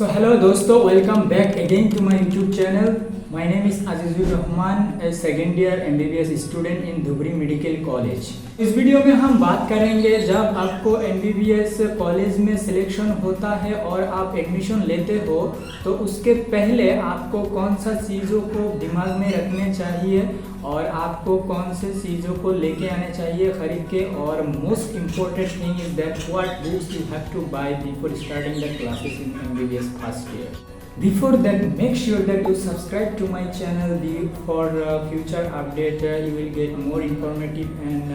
So hello दोस्तों, welcome back again to my YouTube channel. My name is Azizur Rahman, a second year MBBS student in Dhubri medical college. इस video में हम बात करेंगे जब आपको MBBS कॉलेज में सिलेक्शन होता है और आप एडमिशन लेते हो तो उसके पहले आपको कौन सा चीज़ों को दिमाग में रखने चाहिए और आपको कौन से चीज़ों को लेके आने चाहिए खरीद के। और most important thing is that what books you have to buy before starting the classes in MBBS first year. Before that, make sure that you subscribe to my channel for future update. You will get more informative and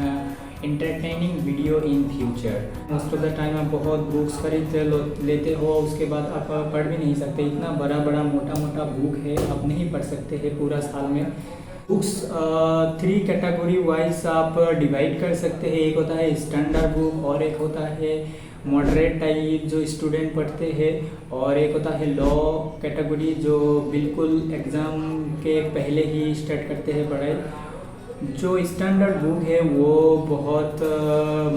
entertaining video in future. Most of the time आप बहुत books खरीद लेते हो, उसके बाद आप पढ़ भी नहीं सकते। इतना बड़ा बड़ा मोटा मोटा बुक है, आप नहीं पढ़ सकते हैं पूरा साल में। बुक्स 3 कैटेगरी वाइज आप डिवाइड कर सकते हैं। एक होता है स्टैंडर्ड बुक और एक होता है मॉडरेट टाइप जो स्टूडेंट पढ़ते हैं और एक होता है लॉ कैटेगरी जो बिल्कुल एग्ज़ाम के पहले ही स्टार्ट करते हैं पढ़ाई। जो स्टैंडर्ड बुक है वो बहुत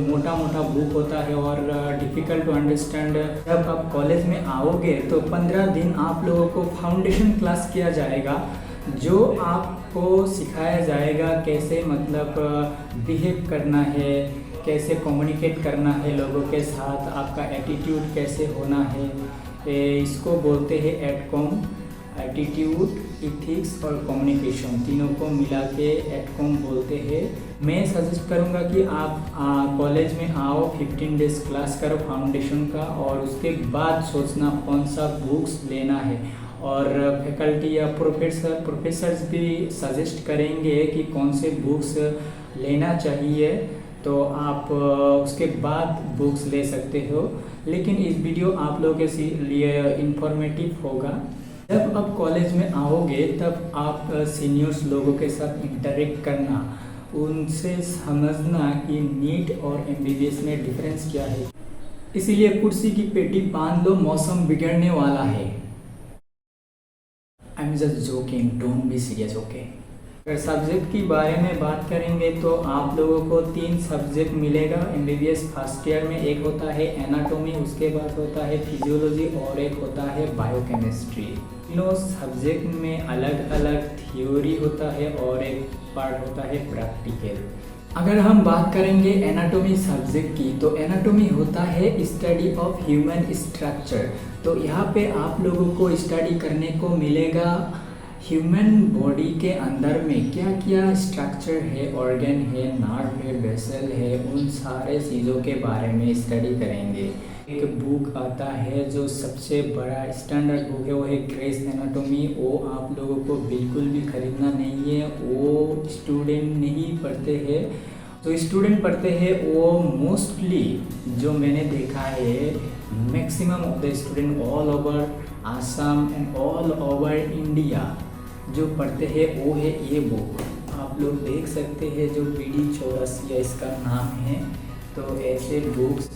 मोटा मोटा बुक होता है और डिफ़िकल्ट टू अंडरस्टैंड। जब आप कॉलेज में आओगे तो 15 दिन आप लोगों को फाउंडेशन क्लास किया जाएगा जो आपको सिखाया जाएगा कैसे मतलब बिहेव करना है, कैसे कम्युनिकेट करना है लोगों के साथ, आपका एटीट्यूड कैसे होना है। इसको बोलते हैं एडकॉम, एटीट्यूड, इथिक्स और कम्युनिकेशन, तीनों को मिला के एडकॉम बोलते हैं। मैं सजेस्ट करूँगा कि आप कॉलेज में आओ, 15 डेज क्लास करो फाउंडेशन का और उसके बाद सोचना कौन सा बुक्स लेना है। और फैकल्टी या प्रोफेसर्स भी सजेस्ट करेंगे कि कौन से बुक्स लेना चाहिए, तो आप उसके बाद बुक्स ले सकते हो। लेकिन इस वीडियो आप लोगों के लिए इंफॉर्मेटिव होगा। जब आप कॉलेज में आओगे तब आप सीनियर्स लोगों के साथ इंटरेक्ट करना, उनसे समझना कि नीट और MBBS में डिफरेंस क्या है। इसीलिए कुर्सी की पेटी बांध लो, मौसम बिगड़ने वाला है। I am just joking, don't be serious, okay. अगर सब्जेक्ट की बारे में बात करेंगे तो आप लोगों को 3 सब्जेक्ट मिलेगा MBBS फर्स्ट ईयर में। एक होता है एनाटॉमी, उसके बाद होता है फिजियोलॉजी और एक होता है बायोकेमिस्ट्री। तीनों सब्जेक्ट में अलग अलग थ्योरी होता है और एक पार्ट होता है प्रैक्टिकल। अगर हम बात करेंगे एनाटॉमी सब्जेक्ट की तो एनाटॉमी होता है स्टडी ऑफ ह्यूमन स्ट्रक्चर। तो यहाँ पे आप लोगों को स्टडी करने को मिलेगा ह्यूमन बॉडी के अंदर में क्या क्या स्ट्रक्चर है, ऑर्गन है, नर्व है, वेसल है, उन सारे चीज़ों के बारे में स्टडी करेंगे। एक बुक आता है जो सबसे बड़ा स्टैंडर्ड बुक है, वो है ग्रेस एनाटॉमी। वो आप लोगों को बिल्कुल भी खरीदना नहीं है, वो स्टूडेंट नहीं पढ़ते हैं। तो स्टूडेंट पढ़ते हैं वो मोस्टली, जो मैंने देखा है, maximum of the student all over Assam and all over India जो पढ़ते हैं वो है ये बुक। आप लोग देख सकते हैं जो PD84 इसका नाम है। तो ऐसे बुक्स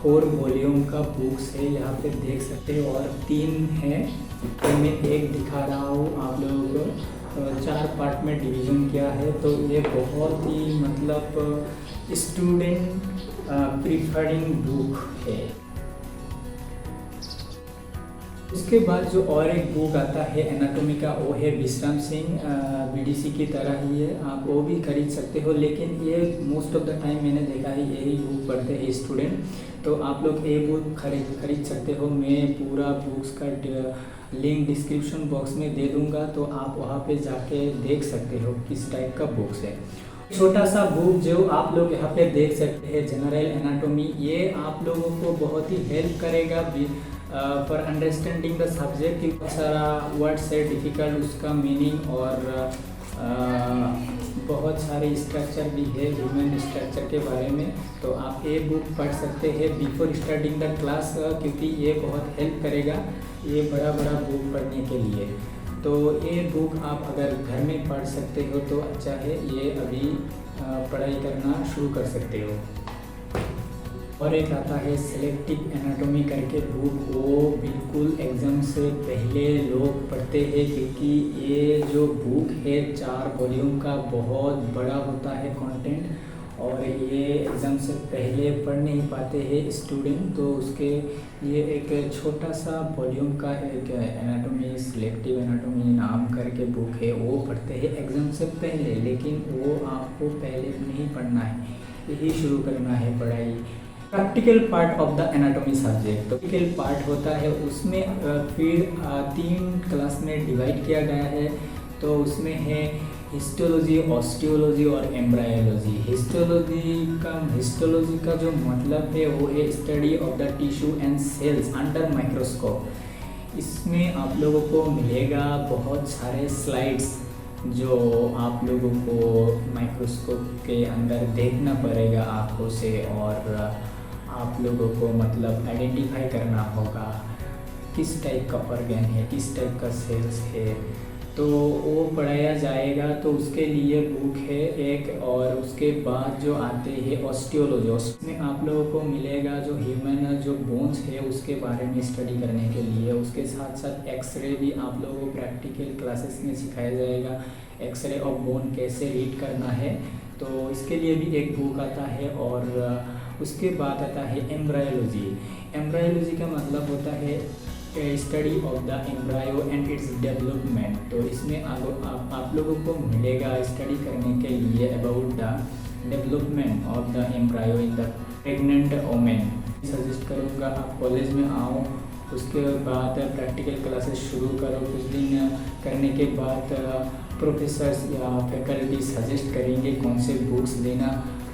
4 वॉल्यूम का बुक्स है, यहाँ पे देख सकते हैं और 3 है। तो मैं एक दिखा रहा हूँ आप लोगों को। 4 पार्ट में डिवीज़न किया है। तो ये बहुत ही मतलब स्टूडेंट प्रीफरिंग बुक है। उसके बाद जो और एक बुक आता है एनाटॉमी का, वो है विश्राम सिंह, BDC की तरह ही है, आप वो भी खरीद सकते हो। लेकिन ये मोस्ट ऑफ द टाइम मैंने देखा है यही बुक पढ़ते हैं स्टूडेंट। तो आप लोग ये बुक खरीद सकते हो। मैं पूरा बुक्स का लिंक डिस्क्रिप्शन बॉक्स में दे दूँगा, तो आप वहाँ पे जाके देख सकते हो किस टाइप का बुक्स है। छोटा सा बुक जो आप लोग यहाँ पे देख सकते हैं, जनरल एनाटॉमी, ये आप लोगों को बहुत ही हेल्प करेगा फॉर अंडरस्टैंडिंग द सब्जेक्ट। बहुत सारा वर्ड्स है डिफ़िकल्ट, उसका मीनिंग और बहुत सारे स्ट्रक्चर भी है ह्यूमन स्ट्रक्चर के बारे में। तो आप ये बुक पढ़ सकते हैं बिफोर स्टार्टिंग द क्लास, क्योंकि ये बहुत हेल्प करेगा ये बड़ा बड़ा बुक पढ़ने के लिए। तो ये बुक आप अगर घर में पढ़ सकते हो तो अच्छा है, ये अभी पढ़ाई करना शुरू कर सकते हो। और एक आता है सिलेक्टिव एनाटॉमी करके बुक, वो बिल्कुल एग्ज़ाम से पहले लोग पढ़ते हैं क्योंकि ये जो बुक है 4 वॉल्यूम का बहुत बड़ा होता है कंटेंट और ये एग्ज़ाम से पहले पढ़ नहीं पाते हैं स्टूडेंट, तो उसके लिए एक छोटा सा वॉल्यूम का एक एनाटॉमी, सिलेक्टिव एनाटॉमी नाम करके बुक है, वो पढ़ते हैं एग्ज़ाम से पहले। लेकिन वो आपको पहले नहीं पढ़ना है, यही शुरू करना है पढ़ाई। Practical part of the anatomy subject, तो प्रैक्टिकल पार्ट होता है, उसमें फिर 3 क्लास में डिवाइड किया गया है। तो उसमें है हिस्टोलॉजी, ऑस्टियोलॉजी और एम्ब्रायोलॉजी। हिस्टोलॉजी का जो मतलब है वो है study of the tissue and sales under microscope. इसमें आप लोगों को मिलेगा बहुत सारे स्लाइड्स जो आप लोगों को माइक्रोस्कोप के अंदर देखना पड़ेगा आँखों से, और आप लोगों को मतलब आइडेंटिफाई करना होगा किस टाइप का ऑर्गन है, किस टाइप का सेल्स है, तो वो पढ़ाया जाएगा। तो उसके लिए बुक है एक। और उसके बाद जो आते हैं ऑस्टियोलॉजी, उसमें आप लोगों को मिलेगा जो ह्यूमन जो बोन्स है उसके बारे में स्टडी करने के लिए। उसके साथ साथ एक्सरे भी आप लोगों को प्रैक्टिकल क्लासेस में सिखाया जाएगा, एक्सरे ऑफ बोन कैसे रीड करना है, तो इसके लिए भी एक बुक आता है। और उसके बाद आता है एम्ब्रायोलॉजी। एम्ब्रायोलॉजी का मतलब होता है study of the embryo and its development. तो इसमें आप लोगों को मिलेगा स्टडी करने के लिए about the development of the embryo in the pregnant women. Suggest करूँगा आप कॉलेज में आओ, उसके बाद प्रैक्टिकल क्लासेस शुरू करो। कुछ दिन करने के बाद प्रोफेसर्स या फैकल्टी सजेस्ट करेंगे कौन से बुक्स लेना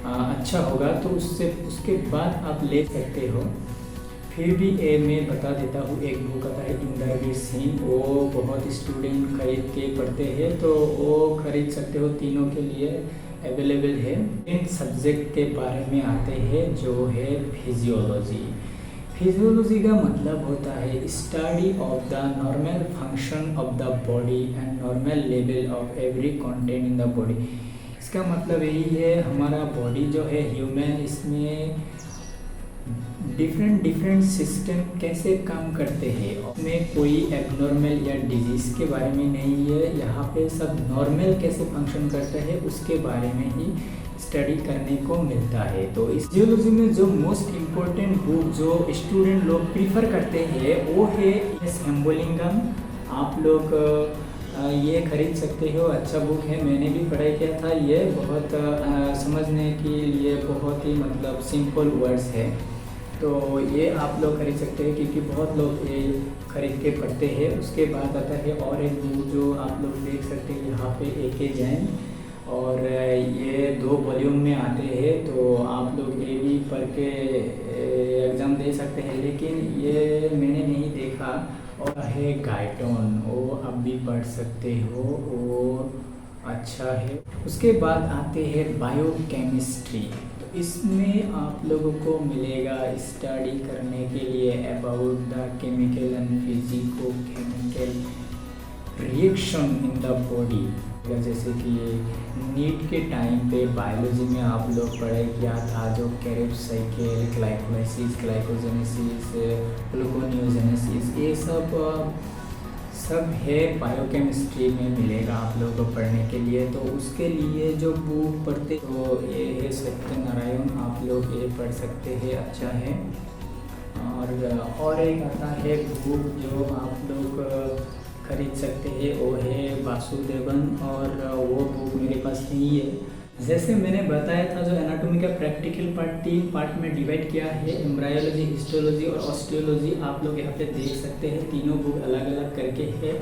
अच्छा होगा, तो उसके बाद आप ले सकते हो। फिर भी मैं बता देता हूँ, एक बुक आता है इंद्रवीर सिंह, वो बहुत स्टूडेंट खरीद के पढ़ते हैं, तो वो खरीद सकते हो, तीनों के लिए अवेलेबल है। इन सब्जेक्ट के बारे में आते हैं जो है फिजियोलॉजी। फिजियोलॉजी का मतलब होता है study of the normal function of the body and normal level of every content in the body. इसका मतलब यही है, हमारा बॉडी जो है ह्यूमन, इसमें डिफरेंट सिस्टम कैसे काम करते हैं, उसमें कोई एबनॉर्मल या डिजीज़ के बारे में नहीं है। यहाँ पे सब नॉर्मल कैसे फंक्शन करता है उसके बारे में ही स्टडी करने को मिलता है। तो इस जियोलॉजी में जो मोस्ट इम्पोर्टेंट बुक जो स्टूडेंट लोग प्रीफर करते हैं वो है हेम्बोलिंगम। आप लोग ये खरीद सकते हो, अच्छा बुक है, मैंने भी पढ़ाई किया था। ये बहुत समझने के लिए बहुत ही मतलब सिंपल वर्ड्स है, तो ये आप लोग खरीद सकते हैं क्योंकि बहुत लोग ये खरीद के पढ़ते हैं। उसके बाद आता है और एक बुक जो आप लोग देख सकते हैं यहाँ पे, A.K. जैन, और ये 2 वॉल्यूम में आते हैं, तो आप लोग ये भी पढ़ के एग्ज़ाम दे सकते हैं। लेकिन ये मैंने नहीं देखा। और है गाइटोन, वो आप भी पढ़ सकते हो, वो अच्छा है। उसके बाद आते हैं बायोकेमिस्ट्री। तो इसमें आप लोगों को मिलेगा स्टडी करने के लिए about the chemical and physico chemical reaction in the body. जैसे कि नीट के टाइम पे बायोलॉजी में आप लोग पढ़ाई किया था जो कैरेब साइकिल, ग्लाइकोलाइसिस, ग्लाइकोजेनेसिस, ग्लूकोनियोजेनेसिस, ये सब है बायोकेमिस्ट्री में मिलेगा आप लोगों को पढ़ने के लिए। तो उसके लिए जो बुक पढ़ते तो ये है सत्यनारायण, आप लोग ये पढ़ सकते हैं, अच्छा है। और एक आता है बुक जो आप लोग खरीद सकते हैं, वो है वासुदेवन, और वो बुक मेरे पास नहीं है। जैसे मैंने बताया था, जो एनाटॉमी का प्रैक्टिकल पार्ट 3 पार्ट में डिवाइड किया है, एम्ब्रायोलॉजी, हिस्टोलॉजी और ऑस्टियोलॉजी। आप लोग यहाँ पे देख सकते हैं, तीनों बुक अलग अलग करके है,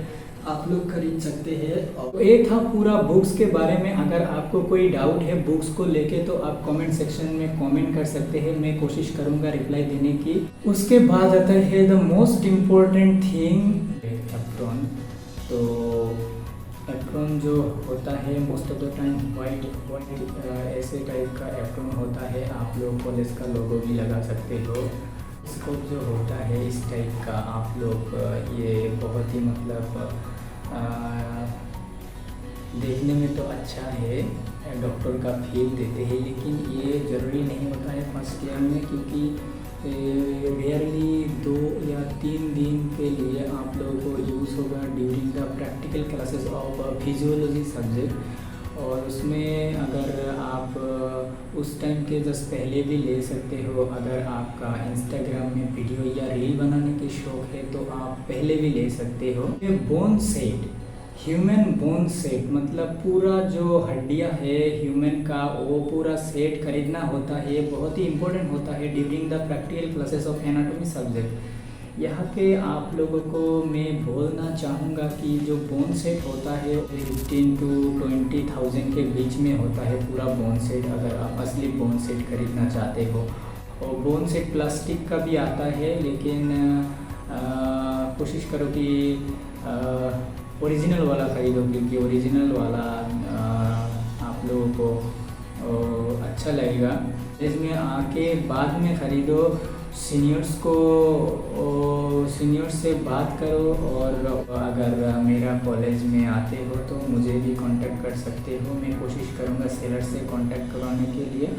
आप लोग खरीद सकते हैं। तो ये था पूरा बुक्स के बारे में। अगर आपको कोई डाउट है बुक्स को लेके तो आप कमेंट सेक्शन में कमेंट कर सकते हैं, मैं कोशिश करूँगा रिप्लाई देने की। उसके बाद आता है the most important thing, apron. तो एप्रोन जो होता है most of the time white ऐसे टाइप का एप्रोन होता है। आप लोग कॉलेज का लोगो भी लगा सकते हो। स्कोप जो होता है इस टाइप का, आप लोग ये बहुत ही मतलब देखने में तो अच्छा है, डॉक्टर का फील देते हैं, लेकिन ये ज़रूरी नहीं होता है फर्स्ट ईयर में, क्योंकि रेयरली 2 या 3 दिन के लिए आप लोगों को यूज़ होगा during the practical classes of physiology subject. और उसमें अगर आप उस टाइम के जस्ट पहले भी ले सकते हो। अगर आपका इंस्टाग्राम में वीडियो या रील बनाने की शौक़ है तो आप पहले भी ले सकते हो। ये bone set, human bone set मतलब पूरा जो हड्डियां है ह्यूमन का वो पूरा सेट खरीदना होता है। बहुत ही इम्पोर्टेंट होता है during the practical classes of anatomy subject. यहाँ पे आप लोगों को मैं बोलना चाहूँगा कि जो बोन सेट होता है 15 to 20,000 के बीच में होता है पूरा बोन सेट, अगर आप असली बोन सेट खरीदना चाहते हो। और बोन सेट प्लास्टिक का भी आता है, लेकिन कोशिश करो कि ओरिजिनल वाला ख़रीदो, क्योंकि ओरिजिनल वाला आप लोगों को अच्छा लगेगा। इसमें आके बाद में ख़रीदो। सीनियर्स से बात करो, और अगर मेरा कॉलेज में आते हो तो मुझे भी कांटेक्ट कर सकते हो। मैं कोशिश करूँगा सेलर से कांटेक्ट करवाने के लिए।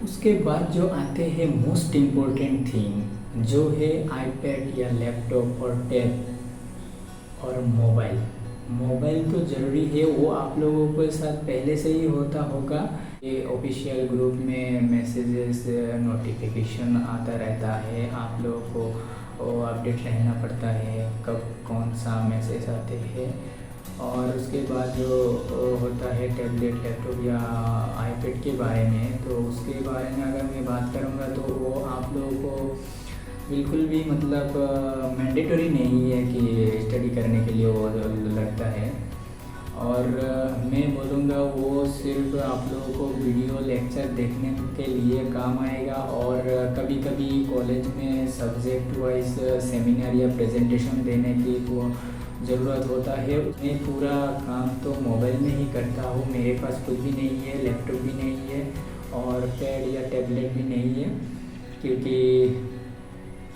उसके बाद जो आते हैं मोस्ट इम्पोर्टेंट थिंग जो है आईपैड या लैपटॉप और टैब और मोबाइल तो ज़रूरी है। वो आप लोगों के साथ पहले से ही होता होगा। ये ऑफिशियल ग्रुप में मैसेजेस नोटिफिकेशन आता रहता है, आप लोगों को अपडेट रहना पड़ता है कब कौन सा मैसेज आते हैं। और उसके बाद जो होता है टैबलेट, लैपटॉप या आईपैड के बारे में, तो उसके बारे में अगर मैं बात करूँगा तो वो आप लोगों को बिल्कुल भी मतलब मैंडेटरी नहीं है कि स्टडी करने के लिए वो लगता है। और मैं बोलूँगा वो सिर्फ आप लोगों को वीडियो लेक्चर देखने के लिए काम आएगा। और कभी कभी कॉलेज में सब्जेक्ट वाइज सेमिनार या प्रेजेंटेशन देने की वो ज़रूरत होता है। मैं पूरा काम तो मोबाइल में ही करता हूँ। मेरे पास कुछ भी नहीं है, लैपटॉप भी नहीं है और पैड या टैबलेट भी नहीं है, क्योंकि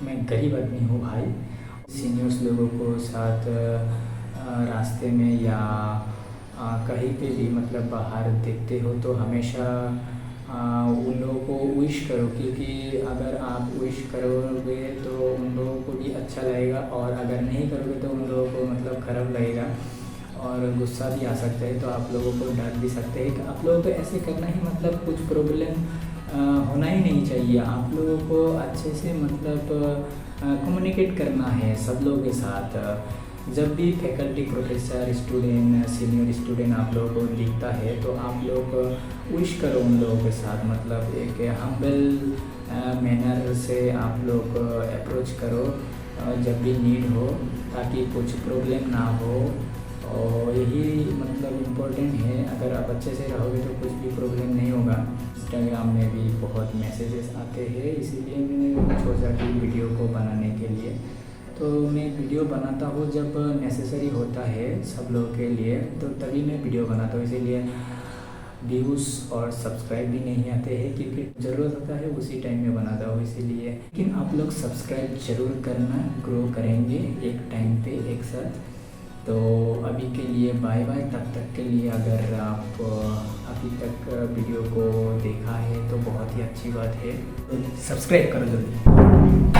मैं गरीब आदमी हूँ भाई। सीनियर्स लोगों को साथ रास्ते में या कहीं पे भी मतलब बाहर देखते हो तो हमेशा उन लोगों को विश करो, क्योंकि अगर आप विश करोगे तो उन लोगों को भी अच्छा लगेगा, और अगर नहीं करोगे तो उन लोगों को मतलब खराब लगेगा और गुस्सा भी आ सकता है। तो आप लोगों को डांट भी सकते हैं कि आप लोगों को ऐसे करना ही मतलब कुछ प्रॉब्लम होना ही नहीं चाहिए। आप लोगों को अच्छे से मतलब कम्युनिकेट करना है सब लोगों के साथ। जब भी faculty, professor, student, senior student आप लोगों को दिखता है तो आप लोग विश करो उन लोगों के साथ, मतलब एक हम्बल मैनर से आप लोग अप्रोच करो जब भी नीड हो, ताकि कुछ प्रॉब्लम ना हो। और यही मतलब इम्पोर्टेंट है। अगर आप अच्छे से रहोगे तो कुछ भी प्रॉब्लम नहीं होगा। इंस्टाग्राम में भी बहुत मैसेजेस आते हैं, इसीलिए मैंने सोचा कि वीडियो को बनाने के लिए तो मैं वीडियो बनाता हूँ जब नेसेसरी होता है सब लोगों के लिए, तो तभी मैं वीडियो बनाता हूँ। इसीलिए व्यूज़ और सब्सक्राइब भी नहीं आते हैं, क्योंकि ज़रूरत होता है उसी टाइम में बनाता हूँ इसीलिए। लेकिन आप लोग सब्सक्राइब ज़रूर करना, ग्रो करेंगे एक टाइम पे एक साथ। तो अभी के लिए बाय बाय। तब तक के लिए अगर आप अभी तक वीडियो को देखा है तो बहुत ही अच्छी बात है, तो सब्सक्राइब करो जल्दी।